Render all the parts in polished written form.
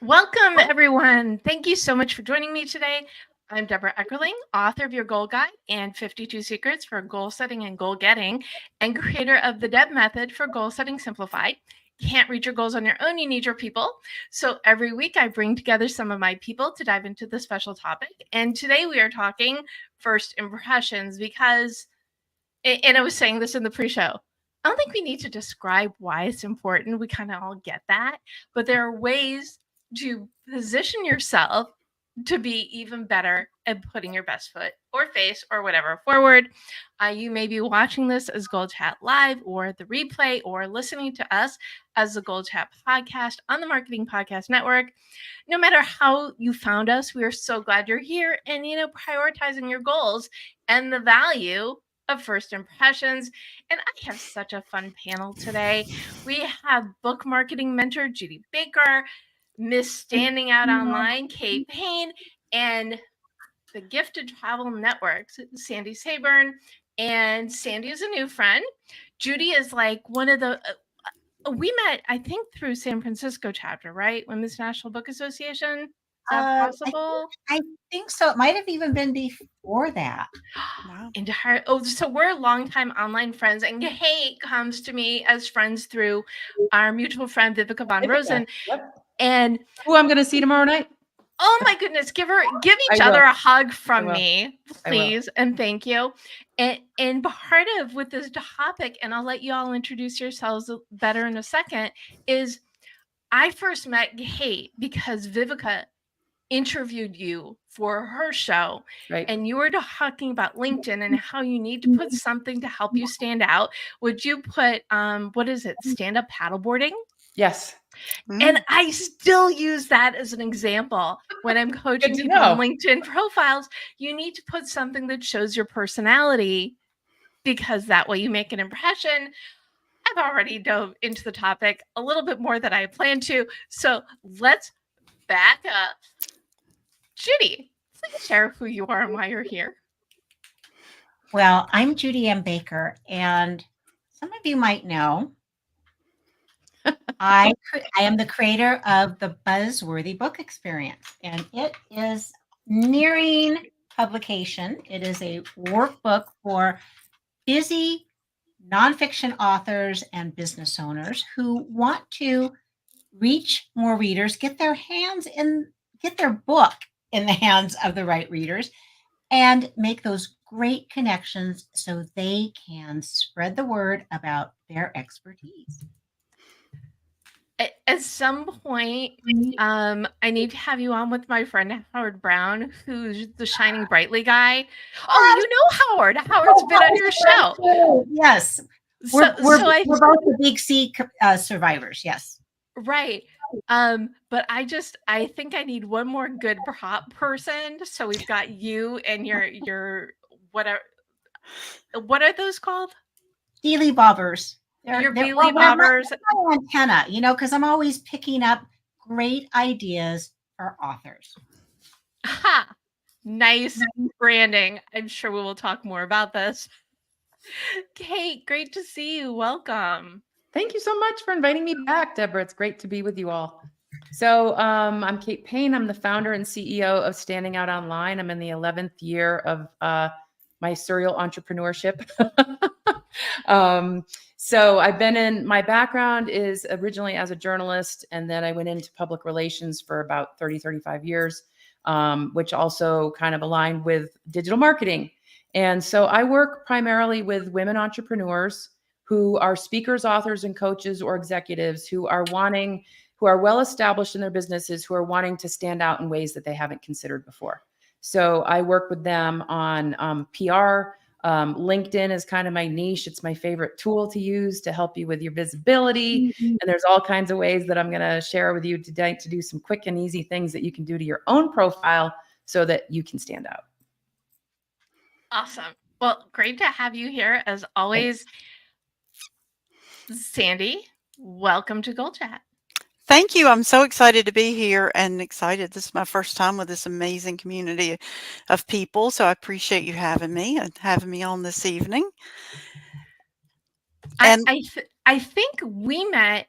Welcome, everyone. Thank you so much for joining me today. I'm Debra Eckerling, author of Your Goal Guide and 52 Secrets for Goal Setting and Goal Getting, and creator of the DEB Method for Goal Setting Simplified. Can't reach your goals on your own, you need your people. So every week I bring together some of my people to dive into this special topic. And today we are talking first impressions because, and I was saying this in the pre-show, I don't think we need to describe why it's important. We kind of all get that, but there are ways to position yourself to be even better at putting your best foot or face or whatever forward. You may be watching this as GoalChat Live or the replay, or listening to us as the GoalChat podcast on the Marketing Podcast Network. No matter how you found us, we are so glad you're here and, prioritizing your goals and the value of first impressions. And I have such a fun panel today. We have book marketing mentor Judy Baker, Miss Standing Out Online, Paine, and the Gifted Travel Network's Sandy Saburn. And Sandy is a new friend. Judy is like one of the we met, I think, through San Francisco chapter, right? Women's National Book Association. Is that possible? I think so. It might have even been before that. Wow. So we're longtime online friends, and Kate comes to me as friends through our mutual friend Vivica Von Rosen. Yep. And who I'm going to see tomorrow night. Oh my goodness, give each other a hug from me, please, and thank you. And part of with this topic, and I'll let you all introduce yourselves better in a second, is I first met Kate because Vivica interviewed you for her show, right? And you were talking about LinkedIn and how you need to put something to help you stand out. Would you put what is it, stand-up paddleboarding? Yes. And I still use that as an example when I'm coaching people on LinkedIn profiles. You need to put something that shows your personality, because that way you make an impression. I've already dove into the topic a little bit more than I planned to. So let's back up. Judy, please share who you are and why you're here. Well, I'm Judy M. Baker, and some of you might know I am the creator of the Buzzworthy Book Experience, and it is nearing publication. It is a workbook for busy nonfiction authors and business owners who want to reach more readers, get their book in the hands of the right readers, and make those great connections so they can spread the word about their expertise. At some point, I need to have you on with my friend Howard Brown, who's the Shining Brightly guy. Oh, you know Howard. Howard's been on your show. Yes. We're both the Big C survivors. Yes. Right. But I think I need one more good prop person. So we've got you and your what are those called? Steely bobbers. Your Beely bobbers. My antenna, because I'm always picking up great ideas for authors. Ha! Nice branding. I'm sure we will talk more about this. Kate, great to see you. Welcome. Thank you so much for inviting me back, Deborah. It's great to be with you all. So I'm Kate Paine. I'm the founder and CEO of Standing Out Online. I'm in the 11th year of my serial entrepreneurship. So my background is originally as a journalist, and then I went into public relations for about 35 years, which also kind of aligned with digital marketing. And so I work primarily with women entrepreneurs who are speakers, authors, and coaches or executives who are well established in their businesses, who are wanting to stand out in ways that they haven't considered before. So I work with them on PR. LinkedIn is kind of my niche. It's my favorite tool to use to help you with your visibility. Mm-hmm. And there's all kinds of ways that I'm going to share with you today to do some quick and easy things that you can do to your own profile so that you can stand out. Awesome. Well, great to have you here as always. Thanks. Sandy, welcome to GoalChat. Thank you. I'm so excited to be here and excited. This is my first time with this amazing community of people. So I appreciate you having me on this evening. And I think we met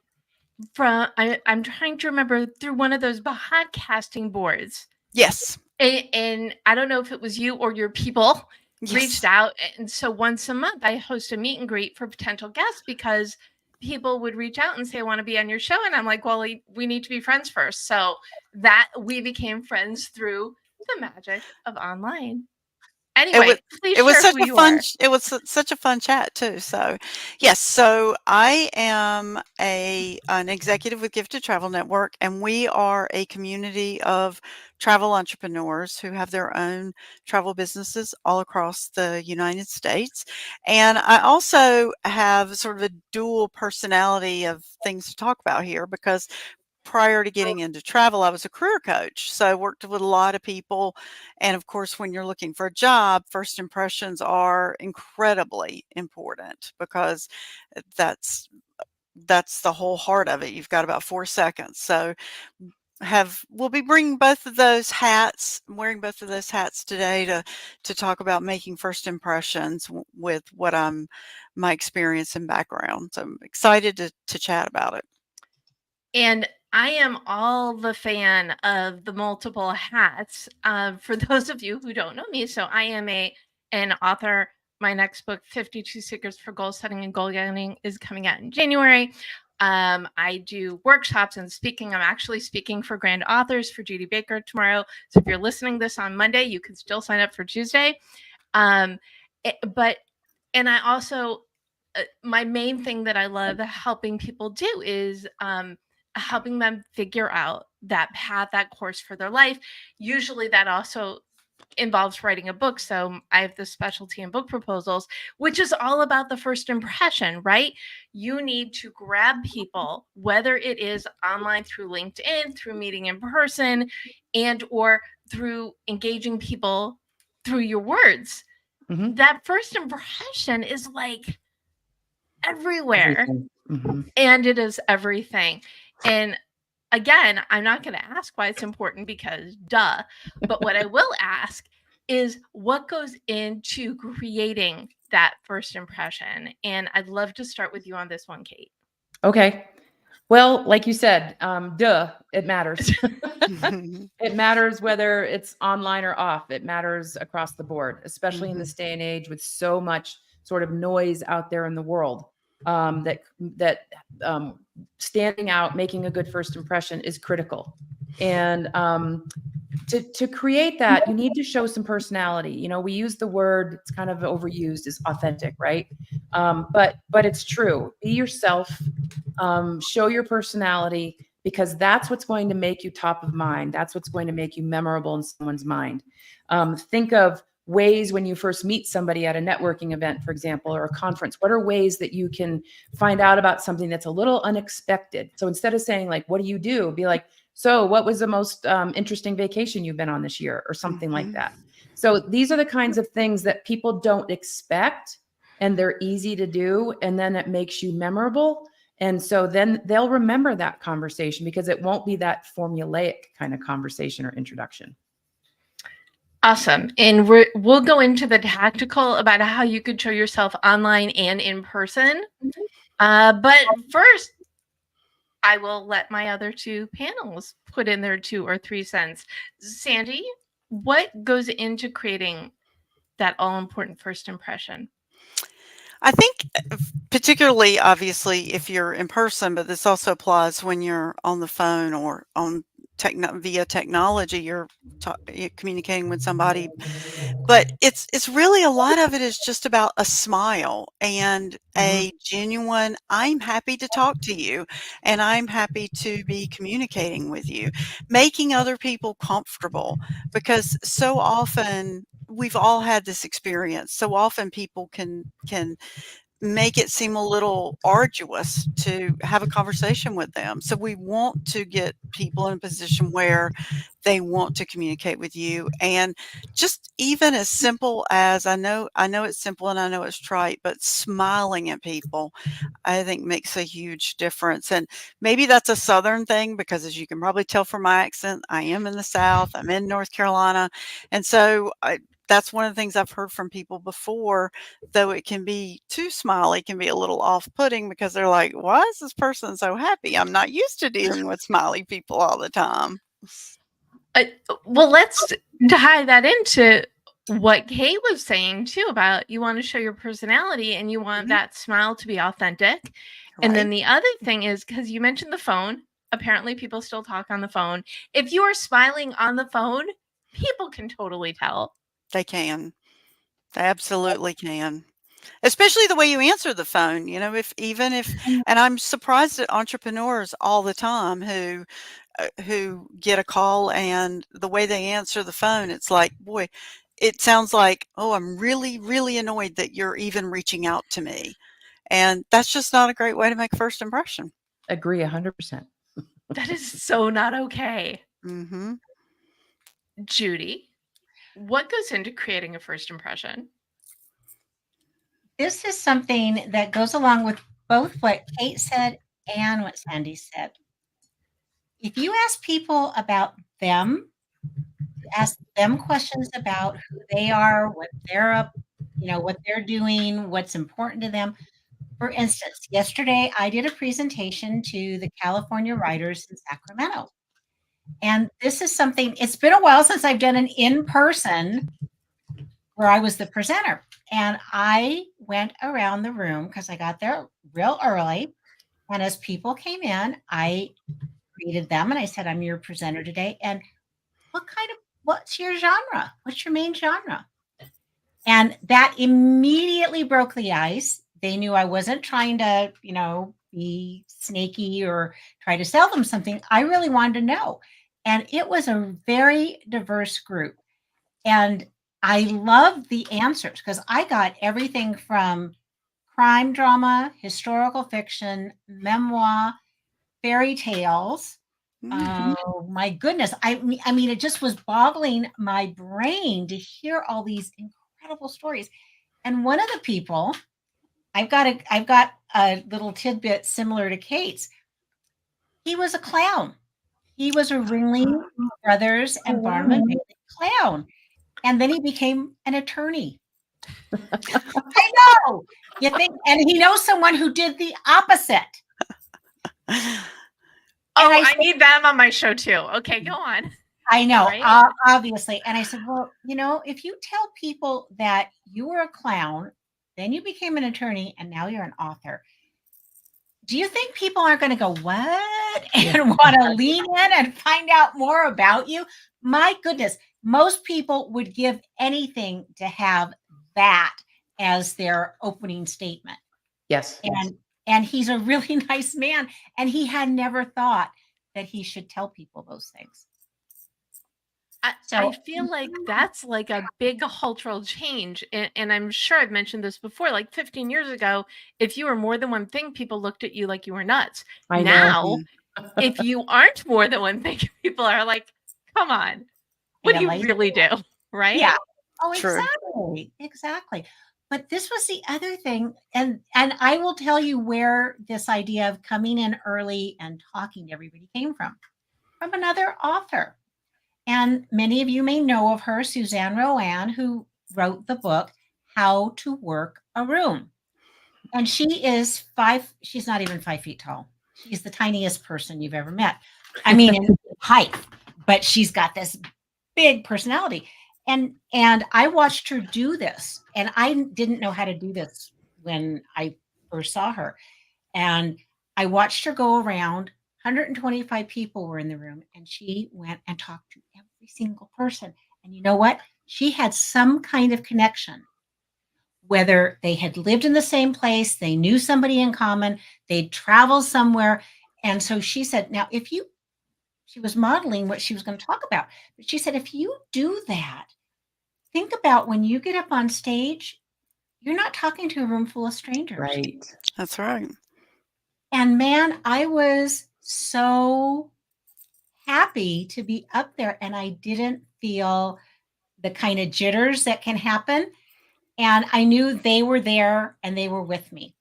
I'm trying to remember through one of those podcasting boards. Yes. And I don't know if it was you or your people reached Yes. out. And so once a month, I host a meet and greet for potential guests because people would reach out and say, I want to be on your show. And I'm like, well, we need to be friends first. So that we became friends through the magic of online. Anyway, please it was share such who a you fun are. it was such a fun chat too. So yes, so I am an executive with Gifted Travel Network, and we are a community of travel entrepreneurs who have their own travel businesses all across the United States. And I also have sort of a dual personality of things to talk about here, because prior to getting into travel, I was a career coach. So I worked with a lot of people. And of course, when you're looking for a job, first impressions are incredibly important, because that's the whole heart of it. You've got about 4 seconds. So we'll be bringing both of those hats, wearing both of those hats today to talk about making first impressions with my experience and background. So I'm excited to chat about it. And I am all the fan of the multiple hats. For those of you who don't know me, so I am an author. My next book, 52 Secrets for Goal Setting and Goal Getting, is coming out in January. I do workshops and speaking. I'm actually speaking for grand authors for Judy Baker tomorrow. So if you're listening this on Monday, you can still sign up for Tuesday. And I also, my main thing that I love helping people do is helping them figure out that path, that course for their life. Usually that also involves writing a book. So I have this specialty in book proposals, which is all about the first impression, right? You need to grab people, whether it is online through LinkedIn, through meeting in person, and or through engaging people through your words. That first impression is like everywhere. And it is everything. And again, I'm not going to ask why it's important because duh. But what I will ask is what goes into creating that first impression. And I'd love to start with you on this one, Kate. Okay. Well, like you said, duh, it matters. It matters whether it's online or off. It matters across the board, especially in this day and age with so much sort of noise out there in the world. That standing out, making a good first impression is critical. And to create that, you need to show some personality. You know, we use the word, it's kind of overused, is authentic, right? But it's true. Be yourself. Show your personality, because that's what's going to make you top of mind. That's what's going to make you memorable in someone's mind. Think of ways when you first meet somebody at a networking event, for example, or a conference. What are ways that you can find out about something that's a little unexpected? So instead of saying like, what do you do? Be like, so what was the most interesting vacation you've been on this year, or something like that. So these are the kinds of things that people don't expect, and they're easy to do. And then it makes you memorable. And so then they'll remember that conversation, because it won't be that formulaic kind of conversation or introduction. Awesome. And we'll go into the tactical about how you could show yourself online and in person. But first, I will let my other two panels put in their 2 or 3 cents. Sandy, what goes into creating that all-important first impression? I think particularly, obviously, if you're in person, but this also applies when you're on the phone or on via technology, you're communicating with somebody. But it's really, a lot of it is just about a smile and a genuine, I'm happy to talk to you and I'm happy to be communicating with you, making other people comfortable, because so often we've all had this experience. So often people can make it seem a little arduous to have a conversation with them. So we want to get people in a position where they want to communicate with you. And just even as simple as, I know it's simple and I know it's trite, but smiling at people, I think makes a huge difference. And maybe that's a Southern thing, because as you can probably tell from my accent, I am in the South, I'm in North Carolina. And so that's one of the things I've heard from people before, though it can be too smiley, can be a little off-putting because they're like, why is this person so happy? I'm not used to dealing with smiley people all the time. Well, let's tie that into what Kate was saying too about you want to show your personality and you want that smile to be authentic. And then Right. the other thing is, because you mentioned the phone, apparently people still talk on the phone. If you are smiling on the phone, people can totally tell. They can. They absolutely can. Especially the way you answer the phone, you know, and I'm surprised at entrepreneurs all the time who get a call and the way they answer the phone, it's like, boy, it sounds like, oh, I'm really, really annoyed that you're even reaching out to me. And that's just not a great way to make a first impression. Agree 100%. That is so not okay. Mm-hmm. Judy, what goes into creating a first impression? This is something that goes along with both what Kate said and what Sandy said. If you ask people about them, ask them questions about who they are, what they're up, what they're doing, what's important to them. For instance, yesterday I did a presentation to the California writers in Sacramento. And this is something, it's been a while since I've done an in-person where I was the presenter. And I went around the room because I got there real early. And as people came in, I greeted them and I said, I'm your presenter today. And what's your genre? What's your main genre? And that immediately broke the ice. They knew I wasn't trying to, be snaky or try to sell them something. I really wanted to know. And it was a very diverse group. And I loved the answers because I got everything from crime drama, historical fiction, memoir, fairy tales. Oh my goodness. I mean, it just was boggling my brain to hear all these incredible stories. And one of the people, I've got a little tidbit similar to Kate's. He was a clown. He was a Ringling Brothers and Barnum and Bailey clown. And then he became an attorney. I know. You think, and he knows someone who did the opposite. Oh, I need them on my show too. Okay, go on. I know, Right? Obviously. And I said, well, if you tell people that you were a clown, then you became an attorney, and now you're an author, do you think people are going to go, what? And want to lean in and find out more about you? My goodness, most people would give anything to have that as their opening statement. Yes. And he's a really nice man. And he had never thought that he should tell people those things. I feel like that's like a big cultural change. And I'm sure I've mentioned this before, like 15 years ago, if you were more than one thing, people looked at you like you were nuts. I know. Now, if you aren't more than one thing, people are like, come on, what do you really do? Right? Yeah. Oh, True. Exactly. But this was the other thing. And I will tell you where this idea of coming in early and talking to everybody came from another author. And many of you may know of her, Suzanne Rowan, who wrote the book, How to Work a Room. And she's not even 5 feet tall. She's the tiniest person you've ever met. I mean, in height, but she's got this big personality. And I watched her do this. And I didn't know how to do this when I first saw her. And I watched her go around. 125 people were in the room, and she went and talked to every single person. And you know what? She had some kind of connection, whether they had lived in the same place, they knew somebody in common, they'd traveled somewhere. And so she said, now, she was modeling what she was going to talk about. But she said, if you do that, think about when you get up on stage, you're not talking to a room full of strangers. Right. That's right. And man, I was so happy to be up there, and I didn't feel the kind of jitters that can happen. And I knew they were there and they were with me.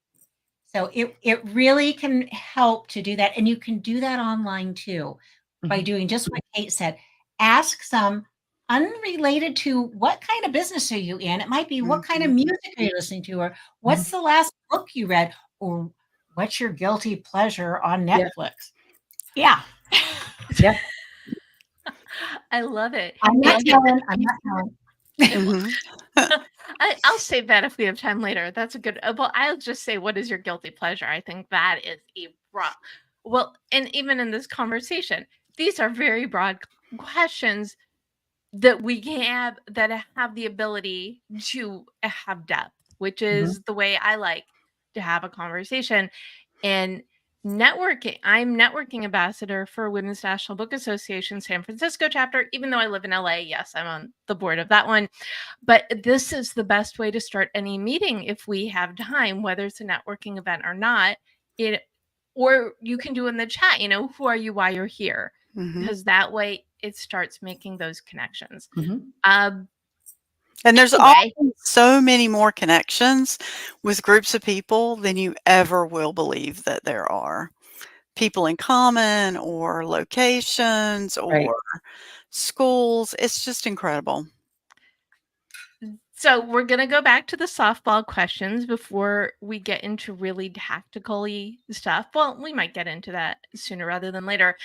So it really can help to do that. And you can do that online too, by doing just what Kate said. Ask some unrelated to what kind of business are you in. It might be what kind of Mhm. music are you listening to, or what's the last book you read, or what's your guilty pleasure on Yeah. Netflix. Yeah. Yeah. I love it. I'm not And telling. I'm not telling. Mhm. I'll save that if we have time later. That's a good. Well, I'll just say, what is your guilty pleasure? I think that is a broad. Well, and even in this conversation, these are very broad questions that we have that have the ability to have depth, which is the way I like to have a conversation. And networking, I'm networking ambassador for Women's National Book Association San Francisco chapter. Even though I live in LA, yes, I'm on the board of that one. But this is the best way to start any meeting if we have time, whether it's a networking event or not. It, or you can do in the chat, who are you, why you're here, Mhm. because that way it starts making those connections. Mhm. And there's Anyway. always so many more connections with groups of people than you ever will believe that there are. People in common or locations Right. or schools. It's just incredible. So we're going to go back to the softball questions before we get into really tactical-y stuff. Well, we might get into that sooner rather than later.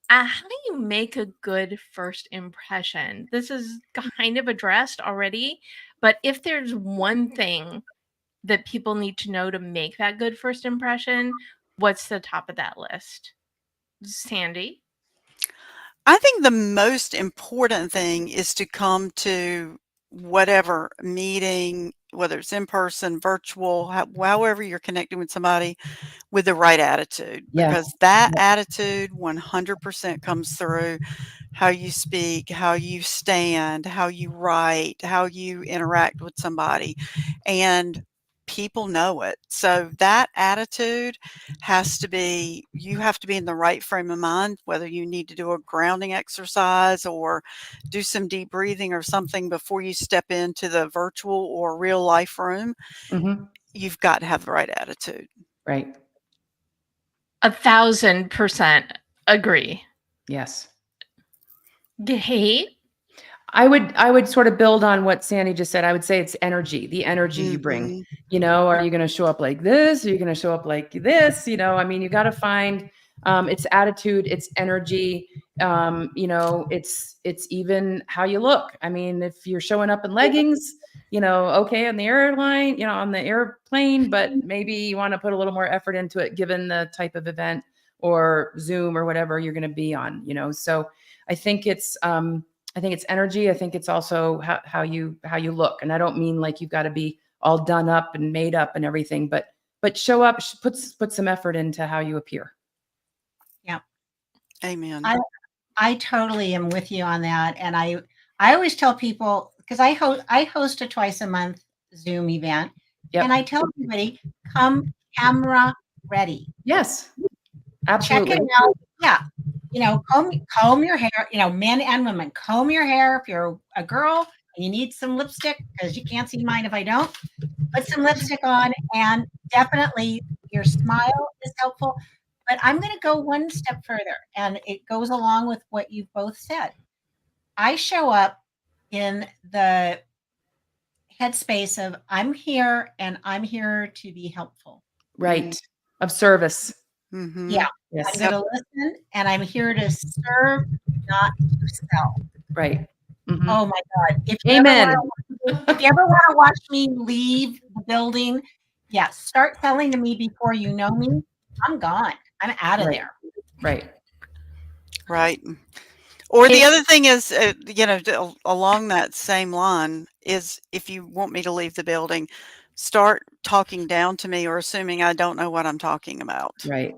How do you make a good first impression? This is kind of addressed already, but if there's one thing that people need to know to make that good first impression, what's the top of that list? Sandy? I think the most important thing is to come to whatever meeting, whether it's in person, virtual, however you're connecting with somebody, with the right attitude, Yeah. because that attitude 100% comes through how you speak, how you stand, how you write, how you interact with somebody, and people know it. So that attitude has to be, you have to be in the right frame of mind, whether you need to do a grounding exercise or do some deep breathing or something before you step into the virtual or real life room. Mhm. You've got to have the right attitude. Right. 1,000% agree. Yes. Kate? I would sort of build on what Sandy just said. I would say it's energy, the energy you bring. Mhm. Are you going to show up like this? Are you going to show up like this? I mean, you got to find its attitude, its energy. It's even how you look. I mean, if you're showing up in leggings, okay, on the airline, on the airplane, but maybe you want to put a little more effort into it, given the type of event or Zoom or whatever you're going to be on. So I think it's energy. I think it's also how you look. And I don't mean like you've got to be all done up and made up and everything, but show up, put some effort into how you appear. Yeah. Amen. I totally am with you on that. And I always tell people, because I host a twice a month Zoom event. Yep. And I tell everybody, come camera ready. Yes, Check absolutely. it out. Yeah. Comb your hair, men and women, comb your hair. If you're a girl and you need some lipstick, because you can't see mine if I don't, put some lipstick on, and definitely your smile is helpful. But I'm going to go one step further, and it goes along with what you both said. I show up in the headspace of I'm here and I'm here to be helpful. Right. Of service. Mhm. Yeah. Yes. I'm going to listen, and I'm here to serve, not to sell. Right. Mhm. Oh my God. If you Amen. ever want to watch me leave the building, yes, start selling to me before you know me. I'm gone. I'm out of Right. there. Right. Right. Or the It- other thing is, along that same line is, if you want me to leave the building, start talking down to me or assuming I don't know what I'm talking about. Right.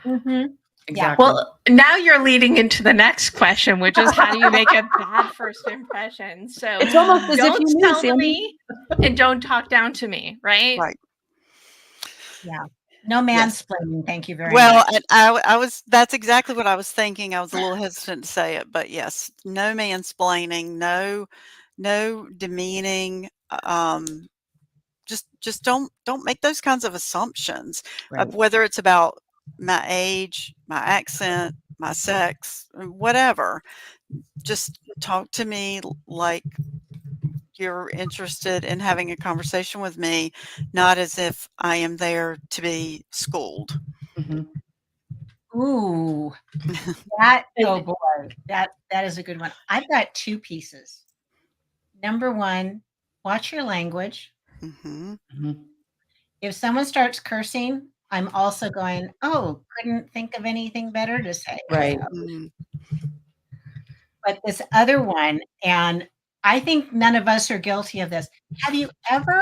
Mm-hmm. Exactly. Well, now you're leading into the next question, which is how do you make a bad first impression? So It's almost as if don't you knew, sell to Sandy. me and don't talk down to me, right? Right. Yeah. No Yes. mansplaining. Thank you very Well, much. and I was, that's exactly what I was thinking. I was a little hesitant to say it, but yes, no mansplaining, no demeaning, just don't make those kinds of assumptions Right. of whether it's about my age, my accent, my sex, whatever. Just talk to me like you're interested in having a conversation with me, not as if I am there to be schooled. Mhm. Ooh, that, oh And- boy, that is a good one. I've got 2 pieces. Number 1, watch your language. Mm-hmm. Mhm. If someone starts cursing, I'm also going, "Oh, couldn't think of anything better to say." Right. Mm, But this other one, and I think none of us are guilty of this. Have you ever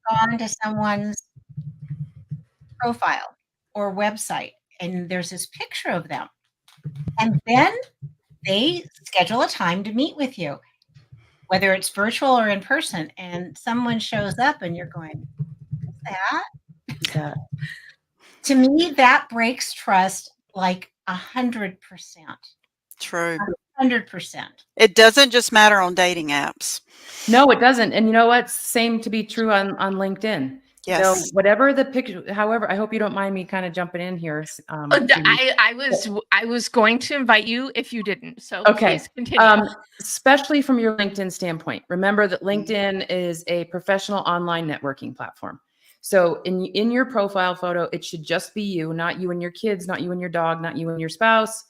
gone to someone's profile or website and there's this picture of them, and then they schedule a time to meet with you, whether it's virtual or in person, and someone shows up and you're going, "What's that?" That- To me, that breaks trust like 100%. true. 100%. It doesn't just matter on dating apps. No, it doesn't. And you know what? Same to be true on LinkedIn. So Yes. whatever the picture, however, I hope you don't mind me kind of jumping in here. Judy. I was going to invite you if you didn't. So Okay. please continue. Especially from your LinkedIn standpoint. Remember that LinkedIn is a professional online networking platform. So in your profile photo, it should just be you, not you and your kids, not you and your dog, not you and your spouse.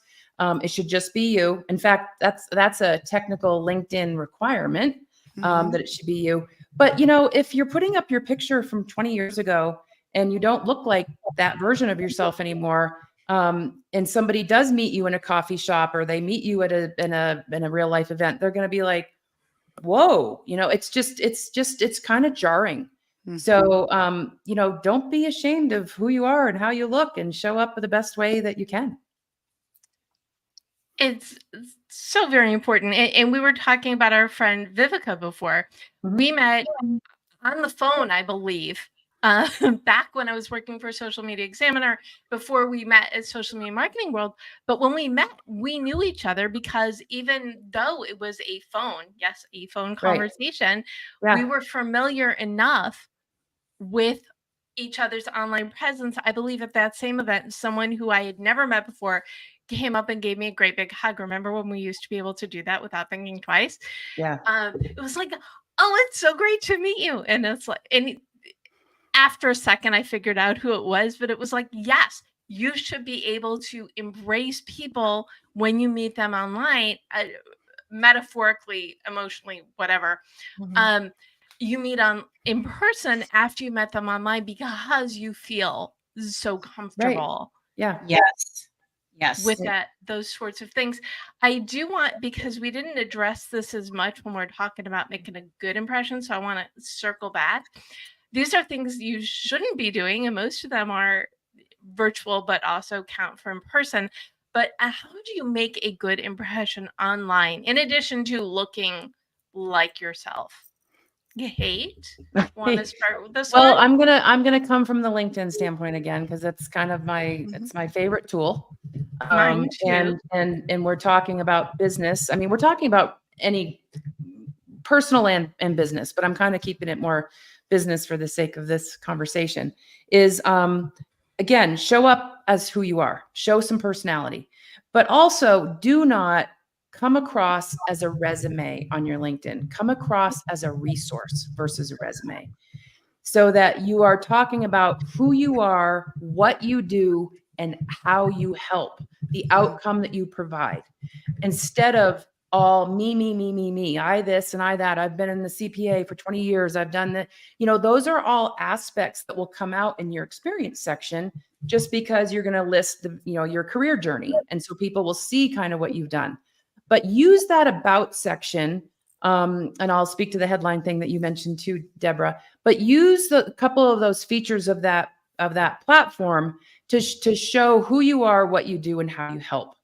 It should just be you. In fact, that's a technical LinkedIn requirement, Mhm. that it should be you. But you know, if you're putting up your picture from 20 years ago and you don't look like that version of yourself anymore, and somebody does meet you in a coffee shop or they meet you at in a real life event, they're going to be like, whoa, you know, it's kind of jarring. Mhm. So, you know, don't be ashamed of who you are and how you look, and show up the best way that you can. It's so very important. And we were talking about our friend Vivica before. Mhm. We met on the phone, I believe, back when I was working for Social Media Examiner, before we met at Social Media Marketing World. But when we met, we knew each other because even though it was a phone Right. conversation, Yeah. we were familiar enough with each other's online presence. I believe at that same event, someone who I had never met before came up and gave me a great big hug. Remember when we used to be able to do that without thinking twice? Yeah. It was like, oh, it's so great to meet you. And it's like, and after a second, I figured out who it was, but it was like, yes, you should be able to embrace people when you meet them online, metaphorically, emotionally, whatever. Mhm. You meet in person after you met them online because you feel so Right. comfortable Yeah. Yes. Yes. with those sorts of things. I do want, because we didn't address this as much when we're talking about making a good impression, so I want to circle back. These are things you shouldn't be doing, and most of them are virtual but also count for in person. But how do you make a good impression online in addition to looking like yourself? You hate? Want to start with this Well, one? I'm gonna come from the LinkedIn standpoint again, because that's kind of it's my favorite tool. Mine too. And we're talking about business. I mean, we're talking about any personal and business, but I'm kind of keeping it more business for the sake of this conversation. Is again, show up as who you are, show some personality, but also do not come across as a resume on your LinkedIn. Come across as a resource versus a resume, so that you are talking about who you are, what you do, and how you help, the outcome that you provide, instead of all me, I this and I that. I've been in the CPA for 20 years. I've done that. You know, those are all aspects that will come out in your experience section, just because you're going to list your career journey. And so people will see kind of what you've done. But use that about section. And I'll speak to the headline thing that you mentioned too, Debra, but use a couple of those features of that platform to show who you are, what you do, and how you help.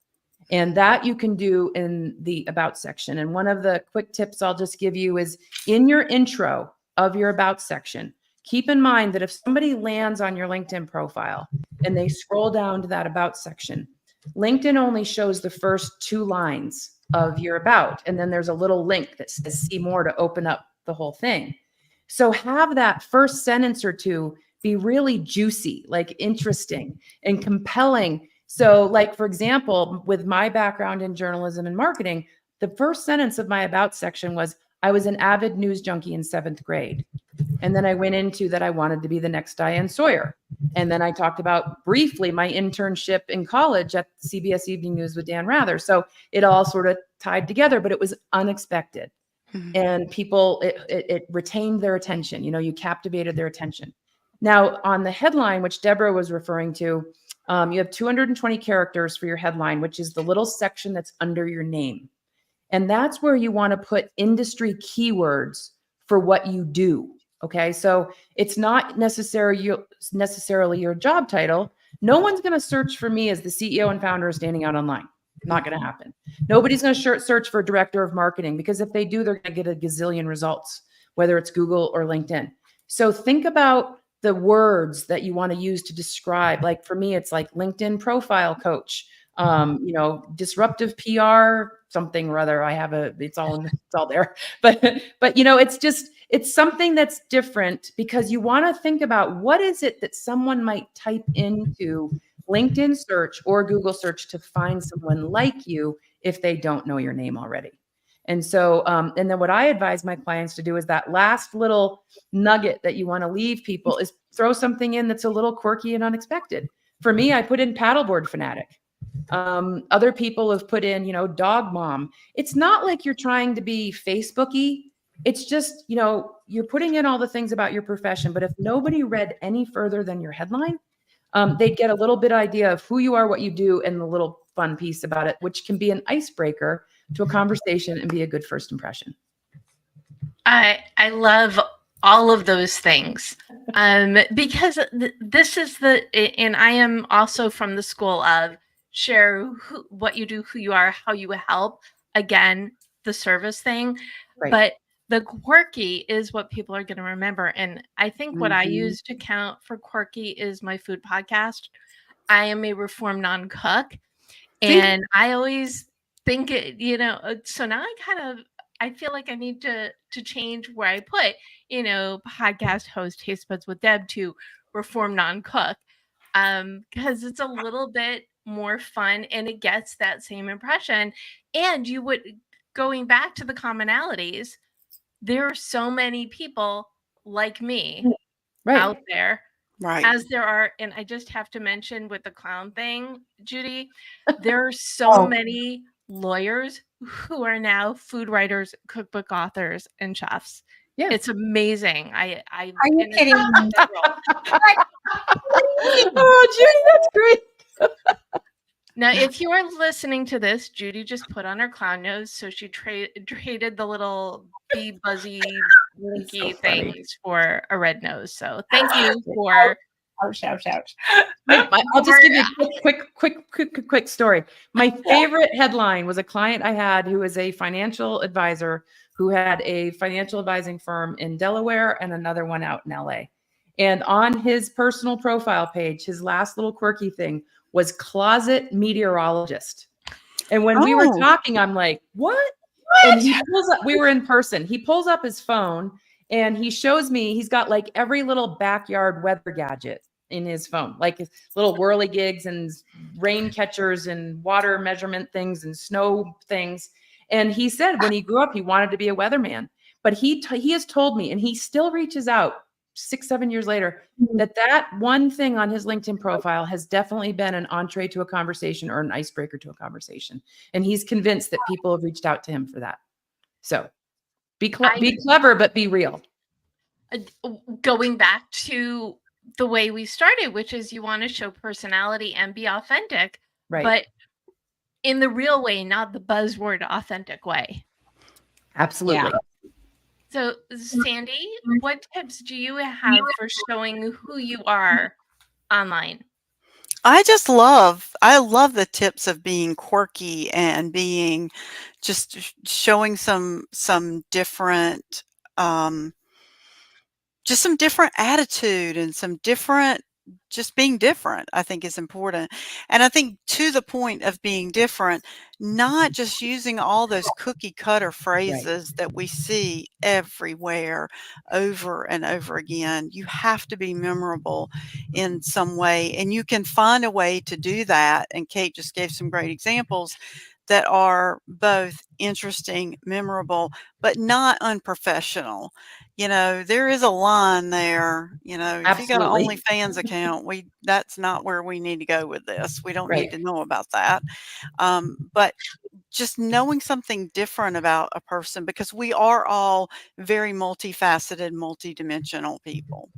And that you can do in the about section. And one of the quick tips I'll just give you is, in your intro of your about section, keep in mind that if somebody lands on your LinkedIn profile and they scroll down to that about section, LinkedIn only shows the first 2 lines of your about. And then there's a little link that says see more to open up the whole thing. So have that first sentence or 2 be really juicy, like interesting and compelling. So, like, for example, with my background in journalism and marketing, the first sentence of my about section was, I was an avid news junkie in 7th grade. And then I went into that I wanted to be the next Diane Sawyer. And then I talked about briefly my internship in college at CBS Evening News with Dan Rather. So it all sort of tied together, but it was unexpected. And people, it retained their attention. You captivated their attention. Now, on the headline, which Debra was referring to, you have 220 characters for your headline, which is the little section that's under your name. And that's where you want to put industry keywords for what you do. Okay. So it's not necessarily your job title. No one's going to search for me as the CEO and founder of Standing Out Online. Not going to happen. Nobody's going to search for director of marketing, because if they do, they're going to get a gazillion results, whether it's Google or LinkedIn. So think about the words that you want to use to describe. Like for me, it's like LinkedIn profile coach, disruptive PR, something or other. It's all there. But it's something that's different, because you want to think about what is it that someone might type into LinkedIn search or Google search to find someone like you if they don't know your name already. And so, and then what I advise my clients to do is that last little nugget that you want to leave people is throw something in that's a little quirky and unexpected. For me, I put in paddleboard fanatic. Other people have put in, dog mom. It's not like you're trying to be Facebooky. It's just, you're putting in all the things about your profession. But if nobody read any further than your headline, they'd get a little bit idea of who you are, what you do, and the little fun piece about it, which can be an icebreaker to a conversation and be a good first impression. I love all of those things, because this is and I am also from the school of share what you do, who you are, how you help. Again, the service thing, Right. But the quirky is what people are going to remember. And I think what I use to count for quirky is my food podcast. I am a reformed non-cook, and I always think it, so now I feel like I need to change where I put, podcast host Taste Buds with Deb to reform non-cook, because it's a little bit more fun and it gets that same impression. And going back to the commonalities, there are so many people like me out there. Right. As there are, and I just have to mention with the clown thing, Judy, there are so many lawyers who are now food writers, cookbook authors, and chefs. Yeah. It's amazing. Are you kidding me? Oh, Judy, that's great. Now, if you are listening to this, Judy just put on her clown nose, so she traded the little bee buzzy blinky things for a red nose. So thank you for. Ouch. I'll just give you a quick story. My favorite headline was a client I had who was a financial advisor who had a financial advising firm in Delaware and another one out in LA. And on his personal profile page, his last little quirky thing was closet meteorologist. And when we were talking, I'm like, what? And he pulls up, we were in person. He pulls up his phone and he shows me, he's got like every little backyard weather gadget in his phone, like little whirligigs and rain catchers and water measurement things and snow things. And he said when he grew up, he wanted to be a weatherman. But he has told me, and he still reaches out 6-7 years later, that one thing on his LinkedIn profile has definitely been an entree to a conversation or an icebreaker to a conversation. And he's convinced that people have reached out to him for that. So be clever, but be real. Going back to the way we started, which is you want to show personality and be authentic, right? But in the real way, not the buzzword authentic way. Absolutely. Yeah. So, Sandy, what tips do you have for showing who you are online? I love the tips of being quirky and being just showing some different, just some different attitude and some different, just being different, I think is important. And I think to the point of being different, not just using all those cookie cutter phrases that we see everywhere over and over again. You have to be memorable in some way, and you can find a way to do that. And Kate just gave some great examples that are both interesting, memorable, but not unprofessional. There is a line there. If you got an Absolutely. OnlyFans account, that's not where we need to go with this. We don't need Right. to know about that. But just knowing something different about a person, because we are all very multifaceted, multidimensional people.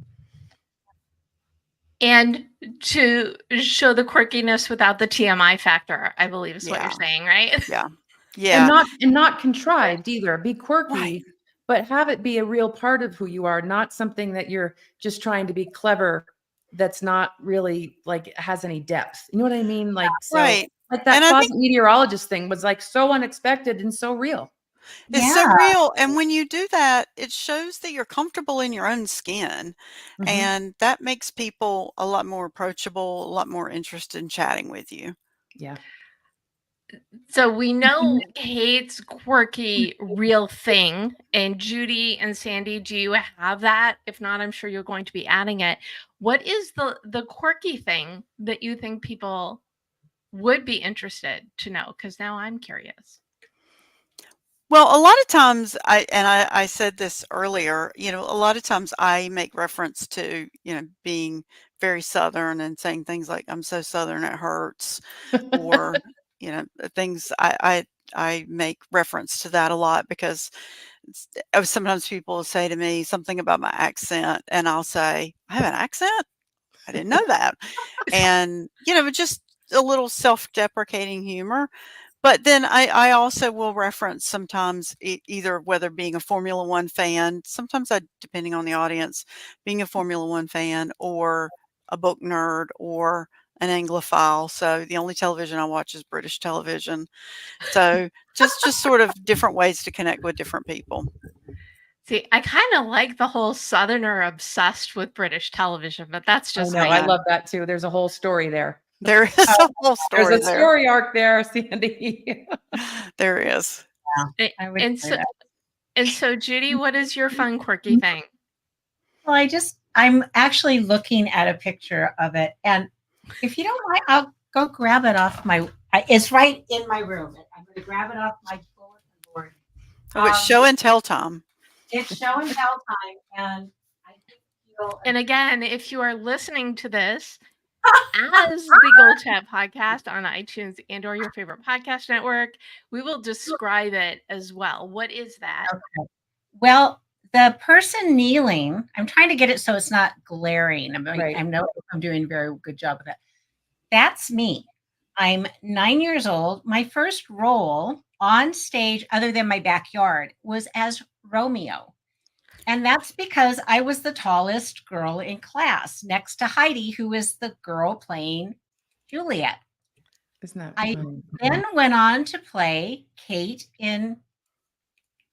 And to show the quirkiness without the TMI factor, I believe is what you're Yeah. saying, right? Yeah. And Yeah. not contrived either. Be quirky, Right. but have it be a real part of who you are, not something that you're just trying to be clever that's not really like has any depth. You know what I mean? Like Right. like that And I think closet meteorologist thing was like so unexpected and so real. it's Yeah. so real. And when you do that, it shows that you're comfortable in your own skin. Mhm. And that makes people a lot more approachable, a lot more interested in chatting with you. Yeah. So we know Kate's quirky real thing, and Judy and Sandy, do you have that? If not, I'm sure you're going to be adding it. What is the quirky thing that you think people would be interested to know? Because now I'm curious. Well, a lot of times I said this earlier, a lot of times I make reference to, being very Southern and saying things like, I'm so Southern it hurts, or, things I make reference to that a lot because sometimes people will say to me something about my accent and I'll say, I have an accent? I didn't know that. And, just a little self-deprecating humor. But then I also will reference sometimes either whether being a Formula One fan, sometimes depending on the audience, being a Formula One fan or a book nerd or an Anglophile. So the only television I watch is British television. So just sort of different ways to connect with different people. See, I kind of like the whole Southerner obsessed with British television, but that's I just know. me. I love that too. There's a whole story there. There is a whole There's story a there. story arc there, Sandy. There is. I would And say so, that. and so, Judy, what is your fun quirky thing? Well, I'm actually looking at a picture of it. And if you don't mind, I'll go grab it off it's right in my room. I'm going to grab it off my bulletin board. Oh, it's show and tell time. It's show and tell time. And I think And again, if you are listening to this as the GoalChat podcast on iTunes and or your favorite podcast network, we will describe it as well. What is that? Okay. Well, the person kneeling, I'm trying to get it so it's not glaring. Right. I know I'm doing a very good job of it. That's me. I'm 9 years old. My first role on stage, other than my backyard, was as Romeo. And that's because I was the tallest girl in class next to Heidi, who is the girl playing Juliet. Isn't that I funny? then went on to play Kate in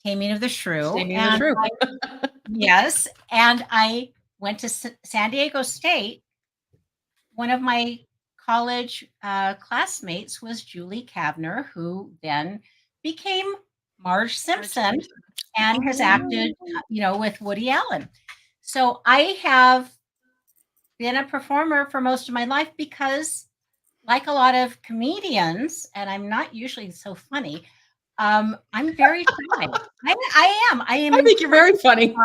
Taming of the Shrew. Taming of the Shrew. Yes. And I went to San Diego State. One of my college classmates was Julie Kavner, who then became Marge Simpson and has acted, with Woody Allen. So I have been a performer for most of my life because, like a lot of comedians, and I'm not usually so funny, I'm very shy. I am. I think you're very funny.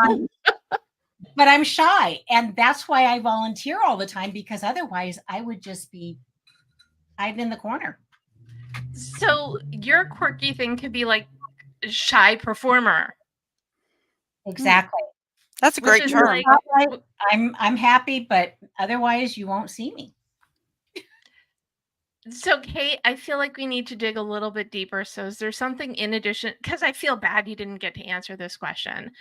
But I'm shy. And that's why I volunteer all the time, because otherwise I would just be hiding in the corner. So your quirky thing could be like shy performer. Exactly. That's a great Which is term. like, I'm happy, but otherwise you won't see me. so Kate, I feel like we need to dig a little bit deeper. So is there something in addition, because I feel bad you didn't get to answer this question.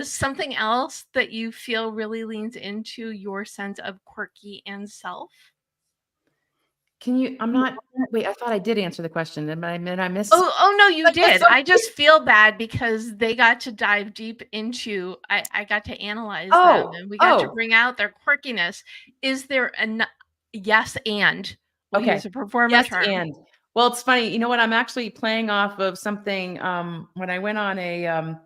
Something else that you feel really leans into your sense of quirky and self? Can you? Wait, I thought I did answer the question. And I missed. Oh no, you did. I just feel bad because they got to dive deep into, I got to analyze them and we got to bring out their quirkiness. Is there a yes and? We'll use a performer term. And well, it's funny. You know what? I'm actually playing off of something. When I went on a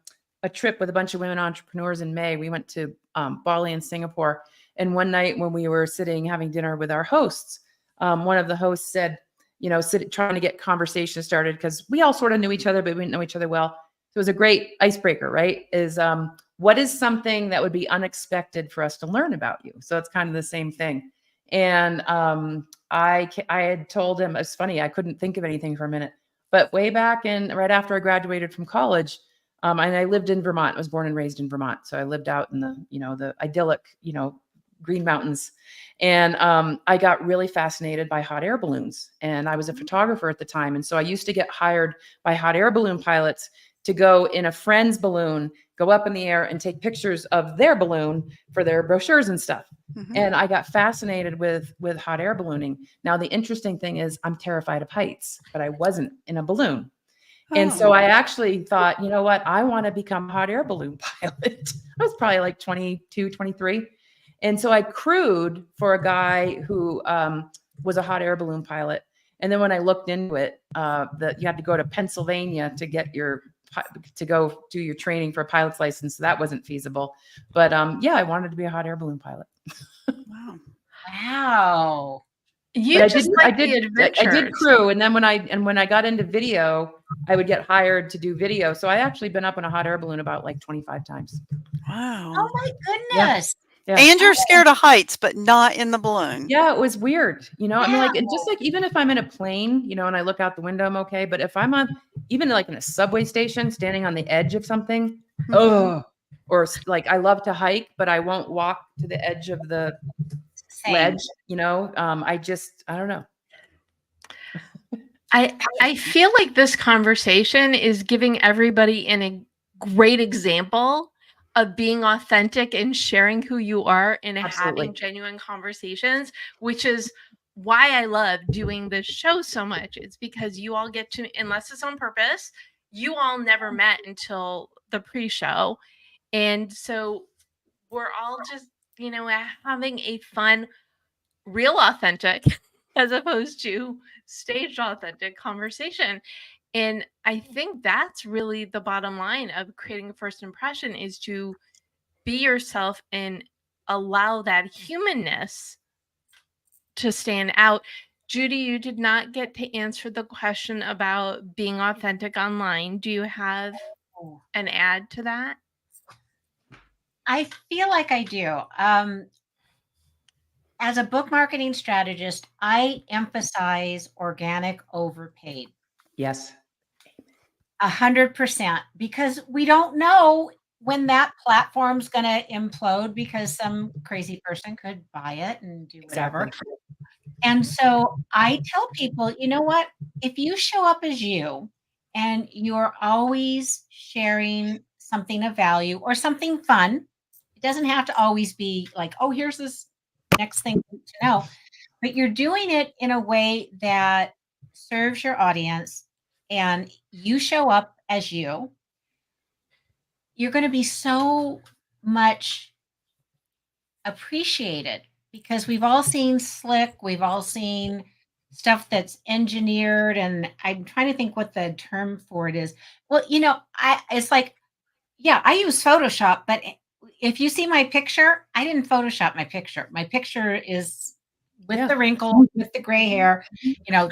trip with a bunch of women entrepreneurs in May, we went to Bali and Singapore. And one night when we were sitting having dinner with our hosts, one of the hosts said, trying to get conversation started because we all sort of knew each other, but we didn't know each other well. So it was a great icebreaker, right? What is something that would be unexpected for us to learn about you? So it's kind of the same thing. And I had told him, it's funny, I couldn't think of anything for a minute, but way back right after I graduated from college, and I lived in Vermont. I was born and raised in Vermont. So I lived out in the idyllic, Green Mountains. And I got really fascinated by hot air balloons. And I was a photographer at the time. And so I used to get hired by hot air balloon pilots to go in a friend's balloon, go up in the air and take pictures of their balloon for their brochures and stuff. Mhm. And I got fascinated with hot air ballooning. Now, the interesting thing is I'm terrified of heights, but I wasn't in a balloon. And so I actually thought, you know what? I want to become a hot air balloon pilot. I was probably like 22, 23. And so I crewed for a guy who was a hot air balloon pilot. And then when I looked into it, that you had to go to Pennsylvania to go do your training for a pilot's license. So that wasn't feasible. But yeah, I wanted to be a hot air balloon pilot. Wow. Wow. You But just I like the did adventures. crew. And then when I got into video, I would get hired to do video. So I actually been up in a hot air balloon about like 25 times. Wow. Oh my goodness. Yeah. And you're scared of heights, but not in the balloon. Yeah, it was weird. I mean, like, Wow. just like, even if I'm in a plane, and I look out the window, I'm okay. But if I'm even like in a subway station, standing on the edge of something, Mhm. or like, I love to hike, but I won't walk to the edge of the Same. ledge, I don't know. I feel like this conversation is giving everybody a great example of being authentic and sharing who you are and Absolutely. having genuine conversations, which is why I love doing this show so much. It's because you all get to, unless it's on purpose, you all never met until the pre-show. And so we're all just, having a fun, real authentic, as opposed to staged authentic conversation. And I think that's really the bottom line of creating a first impression, is to be yourself and allow that humanness to stand out. Judy, you did not get to answer the question about being authentic online. Do you have an add to that? I feel like I do. As a book marketing strategist, I emphasize organic over paid. Yes. 100%, because we don't know when that platform's going to implode because some crazy person could buy it and do whatever. Exactly. And so I tell people, you know what? If you show up as you and you're always sharing something of value or something fun, it doesn't have to always be like, oh, here's this next thing to know, but you're doing it in a way that serves your audience and you show up as you're going to be so much appreciated, because we've all seen slick, we've all seen stuff that's engineered, and I'm trying to think what the term for it is. Well, it's like, yeah, I use Photoshop, but if you see my picture, I didn't Photoshop my picture. My picture is with the wrinkles, with the gray hair,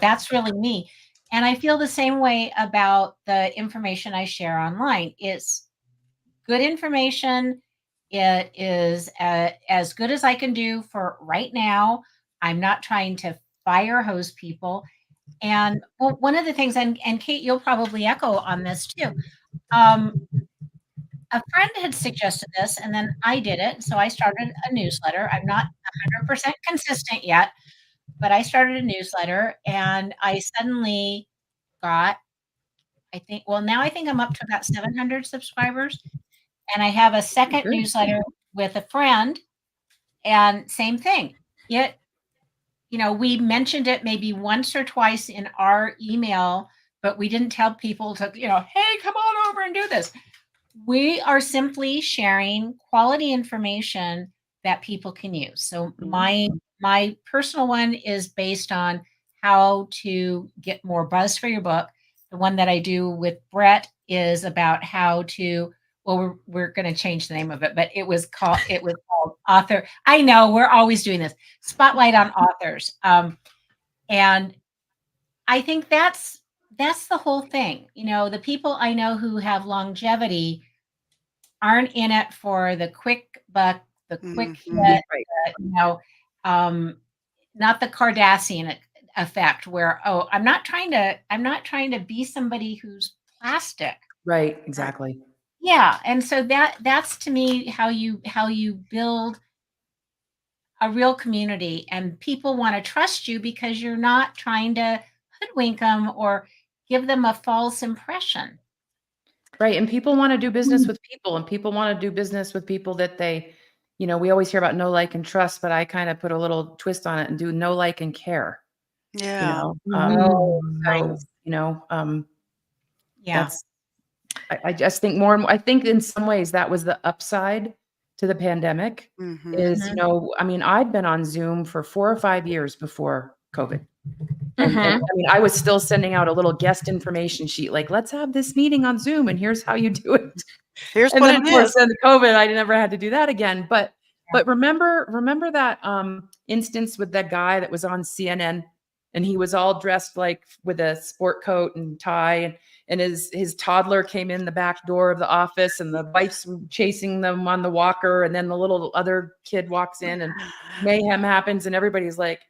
that's really me. And I feel the same way about the information I share online. It's good information. It is as good as I can do for right now. I'm not trying to fire hose people. And one of the things, and Kate, you'll probably echo on this too. A friend had suggested this, and then I did it. So I started a newsletter. I'm not 100% consistent yet, but I started a newsletter, and I suddenly got, now I think I'm up to about 700 subscribers. And I have a second newsletter with a friend, and same thing. We mentioned it maybe once or twice in our email, but we didn't tell people to, hey, come on over and do this. We are simply sharing quality information that people can use. So my personal one is based on how to get more buzz for your book. The one that I do with Brett is about how to, well, we're going to change the name of it, but it was called Author. I know we're always doing this. Spotlight on Authors. And I think that's the whole thing. You know, the people I know who have longevity aren't in it for the quick buck, the quick hit, Mhm. Right. you know, not the Kardashian effect where, oh, I'm not trying to be somebody who's plastic. Right. Exactly. Yeah, and so that's to me how you build a real community, and people want to trust you because you're not trying to hoodwink them or give them a false impression. Right. And people want to do business with people, and people want to do business with people that they, we always hear about know, like, and trust, but I kind of put a little twist on it and do know, like, and care, Yeah. Oh, so, nice. Yeah. that's, I just think more and more, I think in some ways that was the upside to the pandemic Mhm. is, Mhm. I mean, I'd been on Zoom for 4 or 5 years before COVID. And Mhm. I mean, I was still sending out a little guest information sheet, like, let's have this meeting on Zoom and here's how you do it. Here's And what then it of course, is. then the COVID, I never had to do that again. But remember that instance with that guy that was on CNN, and he was all dressed like with a sport coat and tie, and his toddler came in the back door of the office, and the wife's chasing them on the walker, and then the little other kid walks in, and mayhem happens, and everybody's like,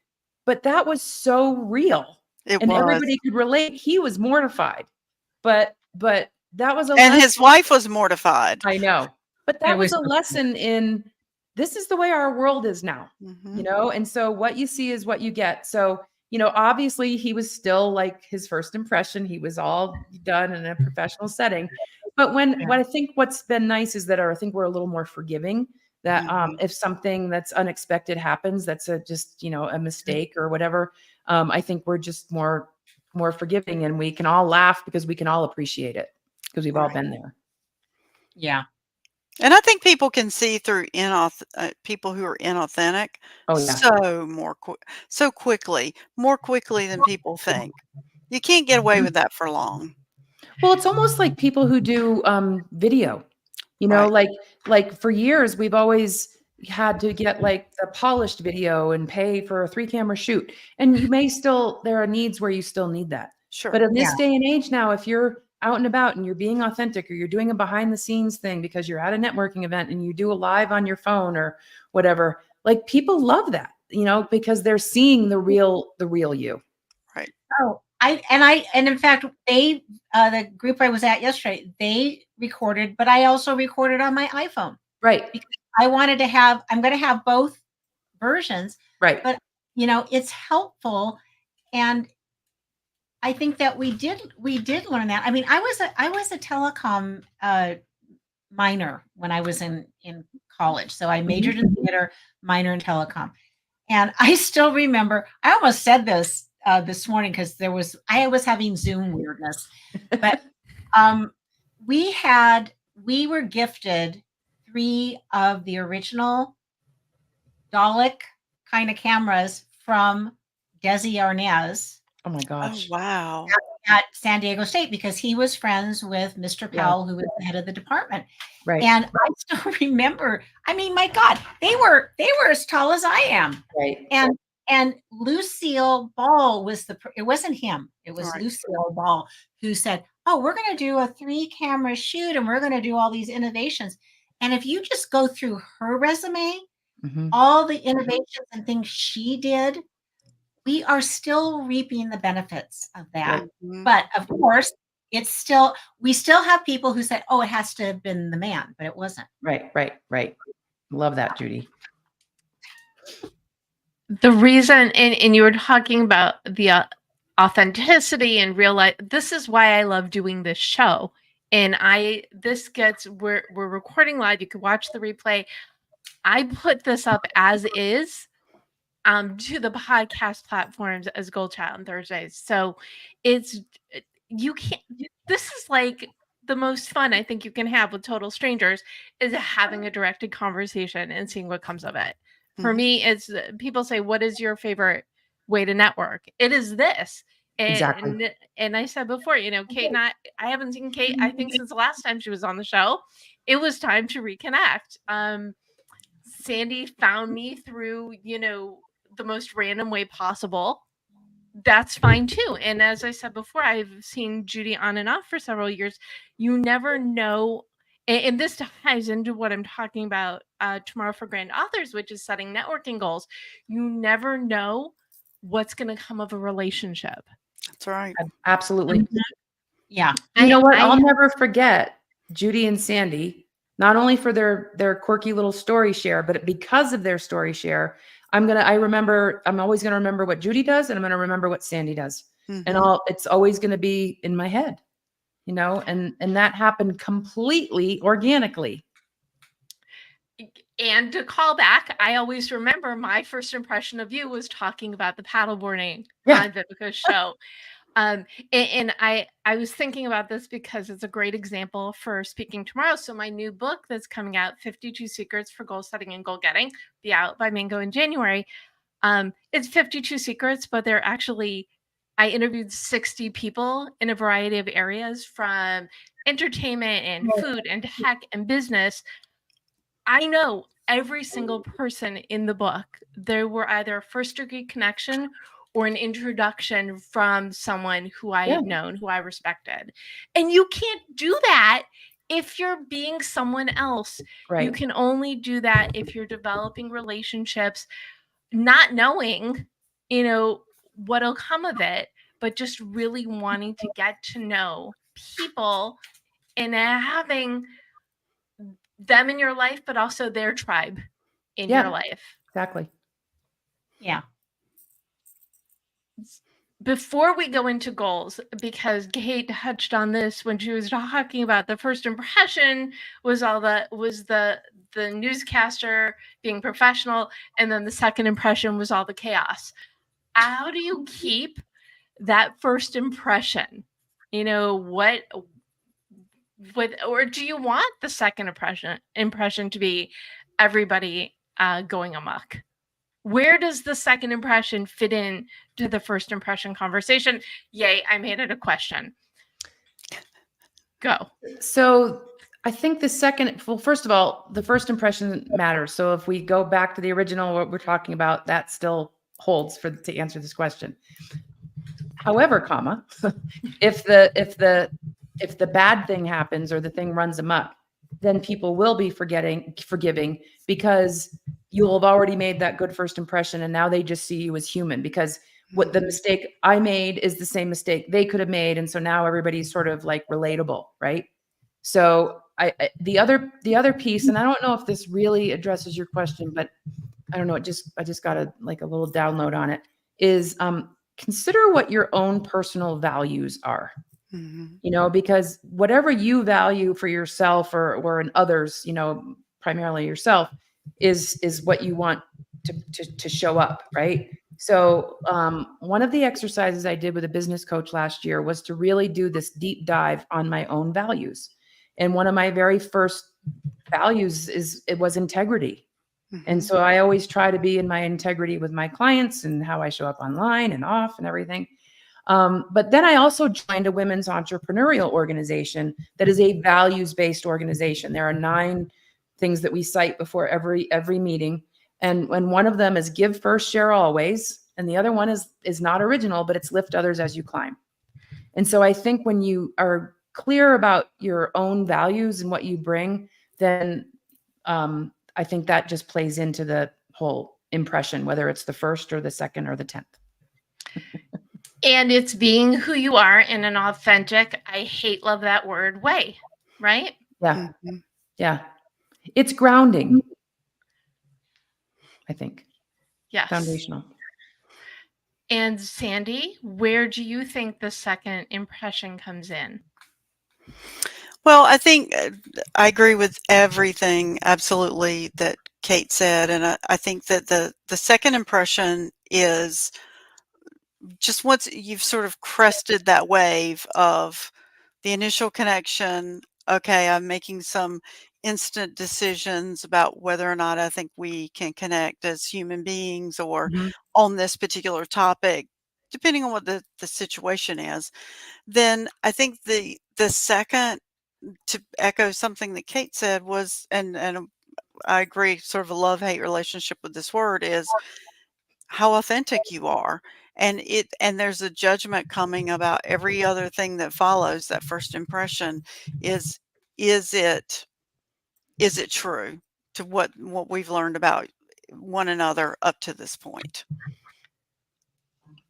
but that was so real, It and was. everybody could relate. He was mortified, but that was a And lesson. his wife was mortified. I know. But It that was was a lesson in this is the way our world is now, Mhm. and so what you see is what you get. So, obviously he was still like his first impression. He was all done in a professional setting. But what I think what's been nice is that I think we're a little more forgiving that Mhm. if something that's unexpected happens, that's just, a mistake or whatever. I think we're just more forgiving, and we can all laugh because we can all appreciate it because we've all Right. been there. Yeah. And I think people can see through people who are inauthentic Oh yeah. so quickly, more quickly than people think. You can't get away with that for long. Well, it's almost like people who do video. Right. Like for years we've always had to get like the polished video and pay for a 3-camera shoot. And there are needs where you still need that. But Sure. in Yeah. this day and age now, if you're out and about and you're being authentic, or you're doing a behind the scenes thing because you're at a networking event and you do a live on your phone or whatever, like people love that, because they're seeing the real you. Right. Oh, and in fact, the group I was at yesterday, they recorded, but I also recorded on my iPhone Right. because I'm going to have both versions, Right. but it's helpful. And I think that we did learn that. I mean, I was a telecom minor when I was in college. So I majored in theater, minor in telecom. And I still remember, I almost said this this morning because I was having Zoom weirdness, but um, we were gifted 3 of the original Dalek kind of cameras from Desi Arnaz Oh my Oh, gosh. wow. at San Diego State because he was friends with Mr. Yeah. Powell, who was the head of the department. Right. And I still remember, I mean, my God, they were as tall as I am. Right. And Lucille Ball it wasn't him. It was Right. Lucille Ball who said, "Oh, we're going to do a 3-camera shoot and we're going to do all these innovations." And if you just go through her resume, Mhm. all the innovations and things she did, we are still reaping the benefits of that. Right. Mhm. But of course, we still have people who said, "Oh, it has to have been the man," but it wasn't. Right. Love that, Judy. The reason, and you were talking about the authenticity and real life. This is why I love doing this show. And we're recording live. You can watch the replay. I put this up as is to the podcast platforms as GoalChat on Thursdays. So it's you can't. This is like the most fun I think you can have with total strangers is having a directed conversation and seeing what comes of it. For Mhm. me, it's people say, "What is your favorite way to network?" It is this. Exactly. And I said before, Kate and I haven't seen Kate, I think, since the last time she was on the show. It was time to reconnect. Sandy found me through, the most random way possible. that's fine too. And as I said before, I've seen Judy on and off for several years. You never know. And this ties into what I'm talking about tomorrow for Grand Authors, which is setting networking goals. You never know what's going to come of a relationship. That's right. Absolutely. Yeah. You know what? I'll I- never forget Judy and Sandy, not only for their quirky little story share, but because of their story share, I'm always gonna remember what Judy does, and I'm gonna remember what Sandy does. And Mhm. it's always gonna be in my head, you know, and that happened completely organically. And to call back, I always remember my first impression of you was talking about the paddleboarding Yeah. on Vivica's show. And I was thinking about this because it's a great example for speaking tomorrow. So my new book that's coming out, 52 Secrets for Goal Setting and Goal Getting, be out by Mango in January. It's 52 secrets, but they're actually, I interviewed 60 people in a variety of areas from entertainment and food and tech and business. I know every single person in the book. There were either a first degree connection or an introduction from someone who I had known, who I respected. And you can't do that if you're being someone else. Right. You can only do that if you're developing relationships, not knowing, what'll come of it, but just really wanting to get to know people and having them in your life, but also their tribe in your life. Exactly. Yeah. Before we go into goals, because Kate touched on this when she was talking about the first impression was the newscaster being professional, and then the second impression was all the chaos. How do you keep that first impression? Or do you want the second impression to be everybody going amok? Where does the second impression fit in to the first impression conversation? Yay, I made it a question. Go. So I think first of all, the first impression matters. So if we go back to the original, what we're talking about, that still holds to answer this question. However, if the bad thing happens or the thing runs amok, then people will be forgiving, because you'll have already made that good first impression, and now they just see you as human, because what the mistake I made is the same mistake they could have made, and so now everybody's sort of like relatable, right? So the other piece, and I don't know if this really addresses your question, but I don't know, I just got a little download on it, is consider what your own personal values are. Mhm. Because whatever you value for yourself or in others, primarily yourself, is what you want to show up, right? So one of the exercises I did with a business coach last year was to really do this deep dive on my own values. And one of my very first values was integrity. And so I always try to be in my integrity with my clients and how I show up online and off and everything. But then I also joined a women's entrepreneurial organization that is a values-based organization. There are 9 things that we cite before every meeting. And when one of them is give first, share always. And the other one is not original, but it's lift others as you climb. And so I think when you are clear about your own values and what you bring, then I think that just plays into the whole impression, whether it's the first or the second or the 10th. And it's being who you are in an authentic, I love that word, way, right? Yeah. Yeah. It's grounding, I think. Yes. Foundational. And Sandy, where do you think the second impression comes in? Well, I think I agree with everything absolutely that Kate said, and I think that the second impression is just once you've sort of crested that wave of the initial connection. Okay, I'm making some instant decisions about whether or not I think we can connect as human beings or on this particular topic, depending on what the situation is. Then I think the second, to echo something that Kate said, was, and I agree, sort of a love-hate relationship with this word, is how authentic you are. and there's a judgment coming about every other thing that follows that first impression. Is it true to what we've learned about one another up to this point?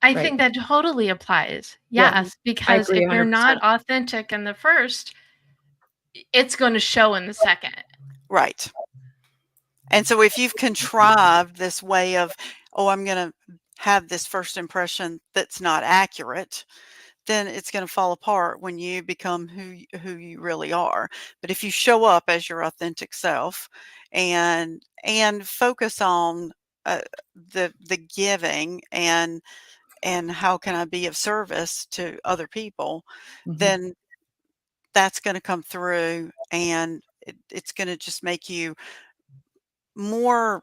I Right. think that totally applies. Yeah, Yes, because agree if you're 100%. not authentic in the first, it's going to show in the second. Right. And so if you've contrived this way of, oh, I'm going to have this first impression that's not accurate, then it's going to fall apart when you become who you really are. But if you show up as your authentic self and focus on the giving and how can I be of service to other people, Mhm. then that's going to come through, and it's going to just make you more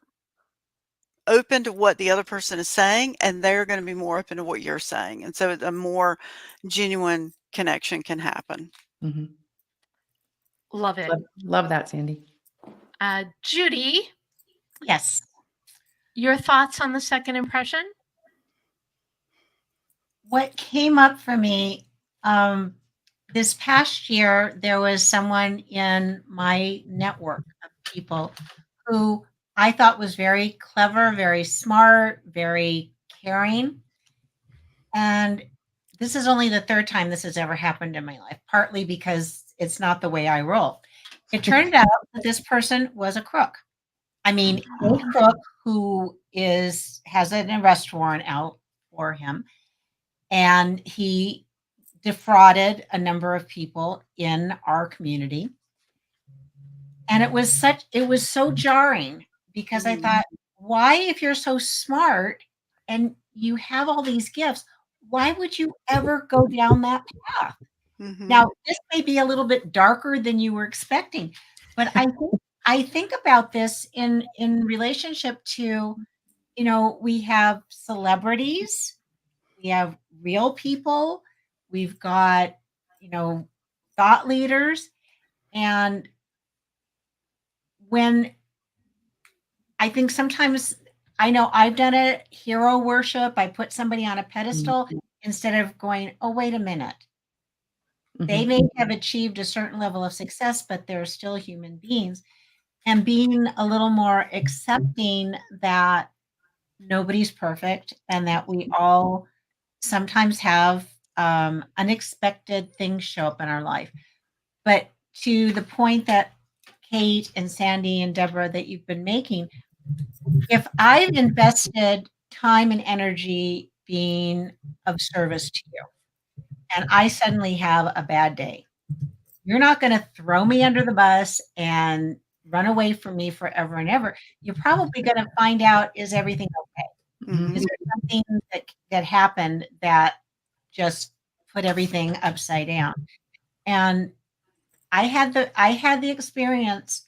open to what the other person is saying, and they're going to be more open to what you're saying. And so a more genuine connection can happen. Mhm. Love it. Love that, Sandy. Judy, Yes. your thoughts on the second impression? What came up for me this past year, there was someone in my network of people who I thought was very clever, very smart, very caring. And this is only the third time this has ever happened in my life, partly because it's not the way I roll. It turned out that this person was a crook. I mean, a crook who has an arrest warrant out for him, and he defrauded a number of people in our community. And it was so jarring because I thought, why, if you're so smart and you have all these gifts, why would you ever go down that path? Mhm. Now, this may be a little bit darker than you were expecting, but I think about this in relationship to, we have celebrities, we have real people, we've got, thought leaders. And when I think sometimes, I know I've done it, hero worship, I put somebody on a pedestal instead of going, oh, wait a minute. They Mhm. may have achieved a certain level of success, but they're still human beings. And being a little more accepting that nobody's perfect and that we all sometimes have unexpected things show up in our life. But to the point that Kate and Sandy and Deborah that you've been making, if I've invested time and energy being of service to you, and I suddenly have a bad day, you're not going to throw me under the bus and run away from me forever and ever. You're probably going to find out, is everything okay? Mhm. Is there something that happened that just put everything upside down? And I had the experience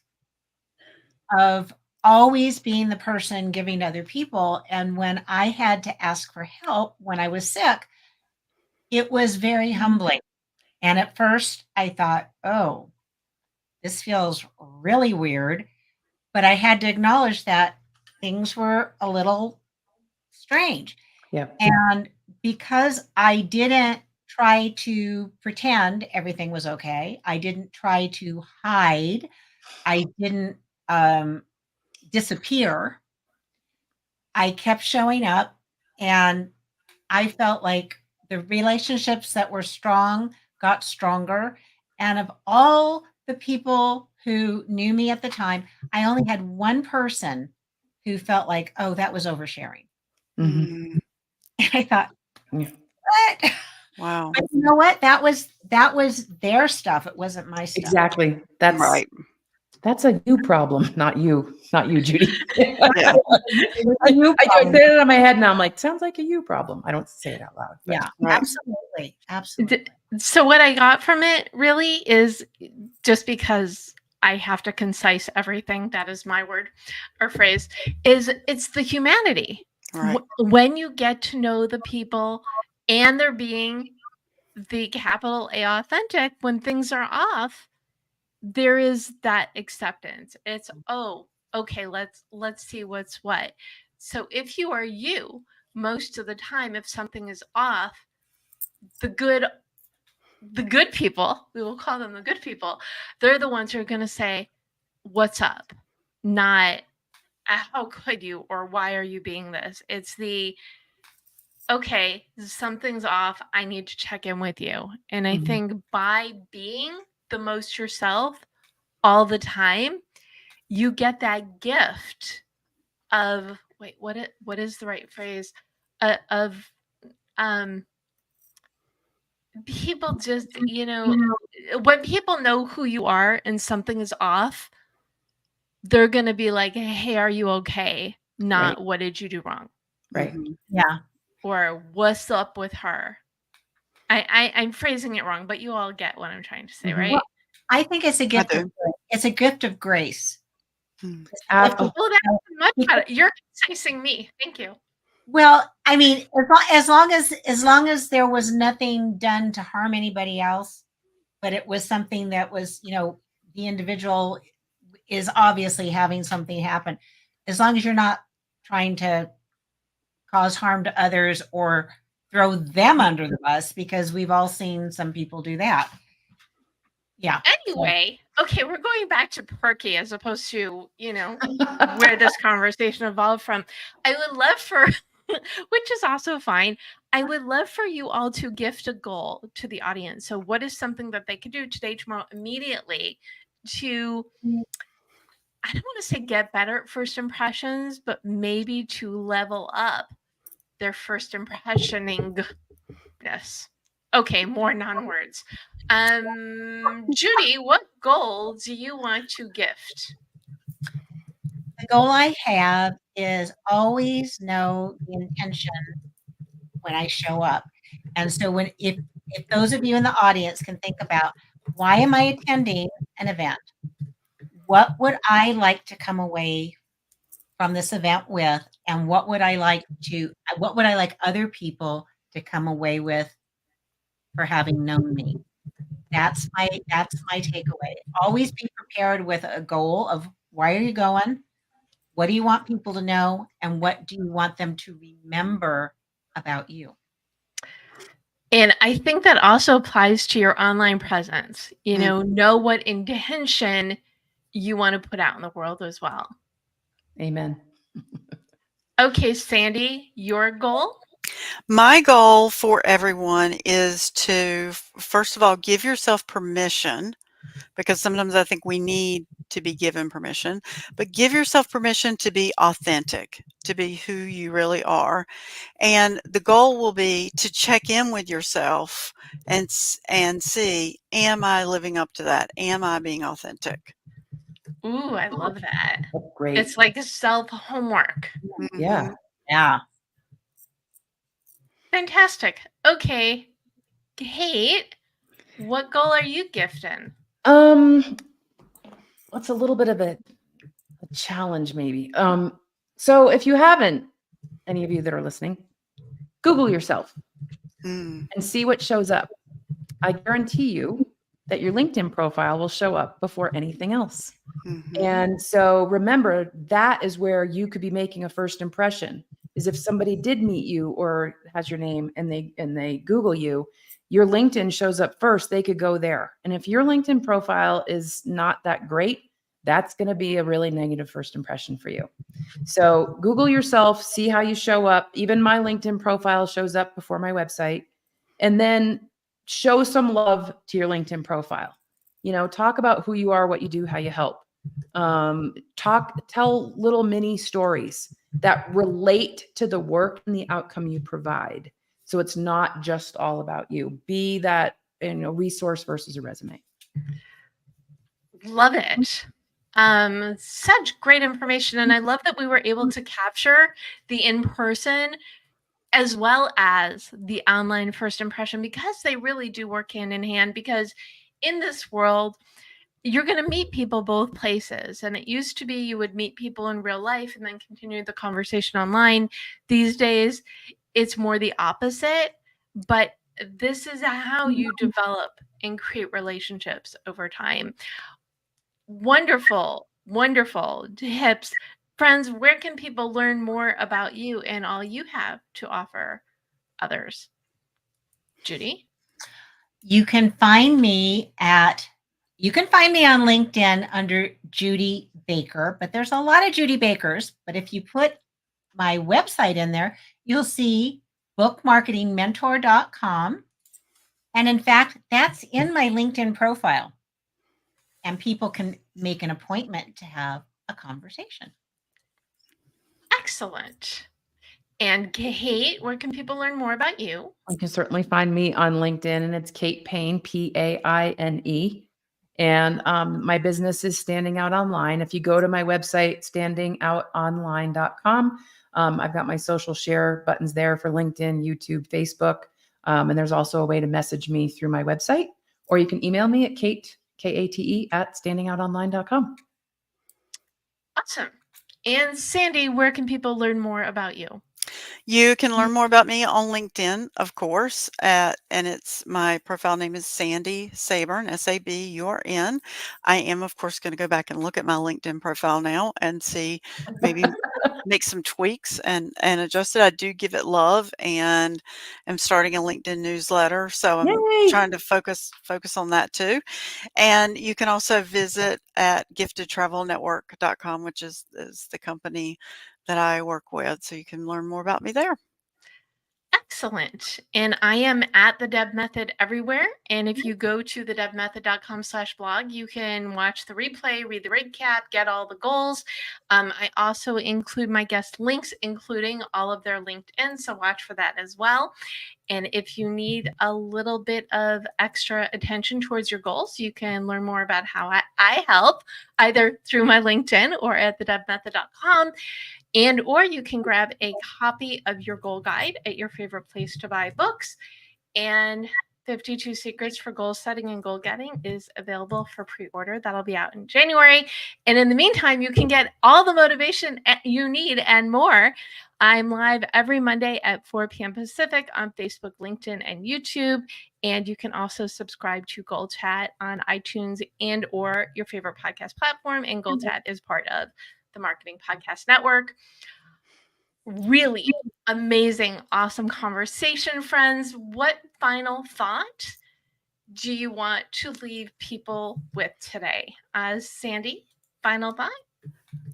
of always being the person giving to other people. And when I had to ask for help when I was sick, it was very humbling. And at first I thought, oh, this feels really weird. But I had to acknowledge that things were a little strange. Yeah. And because I didn't try to pretend everything was okay, I didn't try to hide, I didn't disappear, I kept showing up, and I felt like the relationships that were strong got stronger. And of all the people who knew me at the time, I only had one person who felt like, oh, that was oversharing. Mhm. Mm. And I thought, Yeah. what? Wow. But you know what? That was their stuff. It wasn't my stuff. Exactly. That's Right. That's a you problem, not you, Judy. Yeah. It was a you I problem. say it in my head now. I'm like, sounds like a you problem. I don't say it out loud. But Yeah, Right. absolutely. Absolutely. So what I got from it really is, just because I have to concise everything, that is my word or phrase, is it's the humanity. Right. When you get to know the people and they're being the capital A authentic, when things are off, there is that acceptance. It's, oh, okay, let's see what's what. So if you are you, most of the time, if something is off, the good people, we will call them the good people, they're the ones who are going to say, what's up? Not, how could you, or why are you being this? It's the, okay, something's off. I need to check in with you. And I think by being the most yourself all the time, you get that gift of, wait, what is the right phrase? Of people just, when people know who you are and something is off, they're going to be like, hey, are you okay? Not, what did you do wrong? Right. Yeah. Or what's up with her? I'm phrasing it wrong, but you all get what I'm trying to say, right? Well, I think it's a gift. do. It's a gift of grace. Hmm. Gift of- Well, that's much better. You're concising me. Thank you. Well, I mean, as long as there was nothing done to harm anybody else, but it was something that was, the individual is obviously having something happen. As long as you're not trying to cause harm to others or throw them under the bus, because we've all seen some people do that. Yeah. Anyway, okay, we're going back to quirky as opposed to, where this conversation evolved from. I would love for, which is also fine, I would love for you all to gift a goal to the audience. So what is something that they could do today, tomorrow, immediately to, I don't want to say get better at first impressions, but maybe to level up their first impressioning. Yes. Okay, more non-words. Judy, what goal do you want to gift? The goal I have is always know the intention when I show up. And so if those of you in the audience can think about, why am I attending an event? What would I like to come away from this event with? And what would I like other people to come away with for having known me? That's my takeaway. Always be prepared with a goal of, why are you going? What do you want people to know? And what do you want them to remember about you? And I think that also applies to your online presence. Know what intention you want to put out in the world as well. Amen. Okay, Sandy, your goal? My goal for everyone is to, first of all, give yourself permission, because sometimes I think we need to be given permission, but give yourself permission to be authentic, to be who you really are. And the goal will be to check in with yourself and see, am I living up to that? Am I being authentic? Ooh, I love that. That's great. It's like a self-homework. Yeah. Yeah. Fantastic. Okay, Kate, what goal are you gifting? What's a little bit of a challenge maybe. So if you haven't, any of you that are listening, Google yourself and see what shows up. I guarantee you that your LinkedIn profile will show up before anything else. And so remember, that is where you could be making a first impression, is if somebody did meet you or has your name and they Google you, your LinkedIn shows up first, they could go there. And if your LinkedIn profile is not that great, that's going to be a really negative first impression for you. So Google yourself, see how you show up. Even my LinkedIn profile shows up before my website. And then show some love to your LinkedIn profile. Talk about who you are, what you do, how you help. Tell little mini stories that relate to the work and the outcome you provide. So it's not just all about you. Be that, resource versus a resume. Love it. Such great information. And I love that we were able to capture the in-person as well as the online first impression, because they really do work hand in hand. Because in this world, you're going to meet people both places. And it used to be you would meet people in real life and then continue the conversation online. These days, it's more the opposite. But this is how you develop and create relationships over time. Wonderful, wonderful tips. Friends, where can people learn more about you and all you have to offer others? Judy? You can find me on LinkedIn under Judy Baker, but there's a lot of Judy Bakers. But if you put my website in there, you'll see bookmarketingmentor.com. And in fact, that's in my LinkedIn profile. And people can make an appointment to have a conversation. Excellent. And Kate, where can people learn more about you? You can certainly find me on LinkedIn, and it's Kate Paine, Paine. And my business is Standing Out Online. If you go to my website, standingoutonline.com, I've got my social share buttons there for LinkedIn, YouTube, Facebook. And there's also a way to message me through my website, or you can email me at Kate, Kate, at standingoutonline.com. Awesome. And Sandy, where can people learn more about you? You can learn more about me on LinkedIn, of course, and my profile name is Sandy Saburn, Saburn. I am, of course, going to go back and look at my LinkedIn profile now and see, maybe make some tweaks and adjust it. I do give it love, and I'm starting a LinkedIn newsletter, so I'm Yay! trying to focus on that too. And you can also visit at giftedtravelnetwork.com, which is the company that I work with. So you can learn more about me there. Excellent. And I am at the Deb Method everywhere. And if you go to thedebmethod.com/blog, you can watch the replay, read the recap, get all the goals. I also include my guest links, including all of their LinkedIn. So watch for that as well. And if you need a little bit of extra attention towards your goals, you can learn more about how I help either through my LinkedIn or at thedebmethod.com. Or you can grab a copy of your goal guide at your favorite place to buy books. And 52 Secrets for Goal Setting and Goal Getting is available for pre-order. That'll be out in January. And in the meantime, you can get all the motivation you need and more. I'm live every Monday at 4 p.m. Pacific on Facebook, LinkedIn, and YouTube. And you can also subscribe to GoalChat on iTunes and or your favorite podcast platform. And GoalChat is part of the Marketing Podcast Network. Really amazing, awesome conversation, friends. What final thought do you want to leave people with today? Sandy, final thought?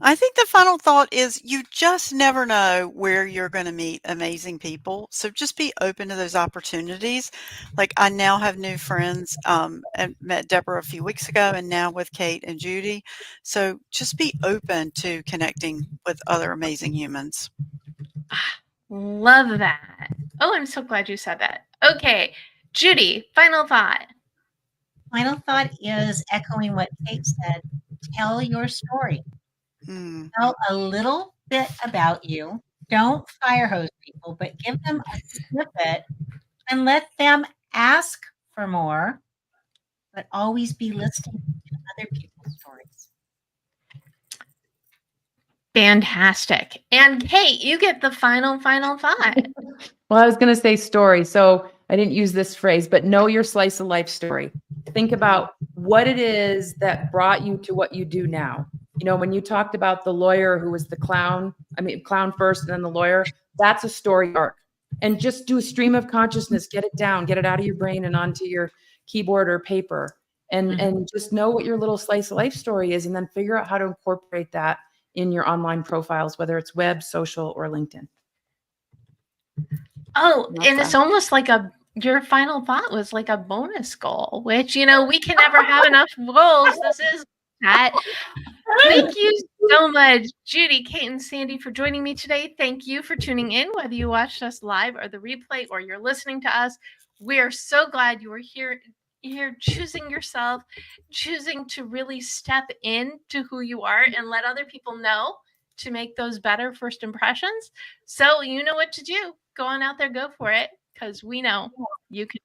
I think the final thought is you just never know where you're going to meet amazing people. So just be open to those opportunities. Like, I now have new friends, and met Debra a few weeks ago, and now with Kate and Judy. So just be open to connecting with other amazing humans. Love that. Oh, I'm so glad you said that. Okay, Judy, final thought. Final thought is echoing what Kate said. Tell your story. Tell a little bit about you. Don't fire hose people, but give them a snippet and let them ask for more, but always be listening to other people's stories. Fantastic. And Kate, you get the final thought. Well, I was going to say story, so I didn't use this phrase, but know your slice of life story. Think about what it is that brought you to what you do now. You know, when you talked about the lawyer who was the clown first and then the lawyer, that's a story arc. And just do a stream of consciousness, get it down, get it out of your brain and onto your keyboard or paper. And just know what your little slice of life story is, and then figure out how to incorporate that in your online profiles, whether it's web, social, or LinkedIn. Oh, and it's almost like your final thought was like a bonus goal, which, we can never have enough goals. This is that. Thank you so much, Judy, Kate, and Sandy, for joining me today. Thank you for tuning in, whether you watched us live or the replay or you're listening to us. We are so glad you were here choosing yourself, choosing to really step into who you are and let other people know to make those better first impressions. So you know what to do. Go on out there, go for it, because we know you can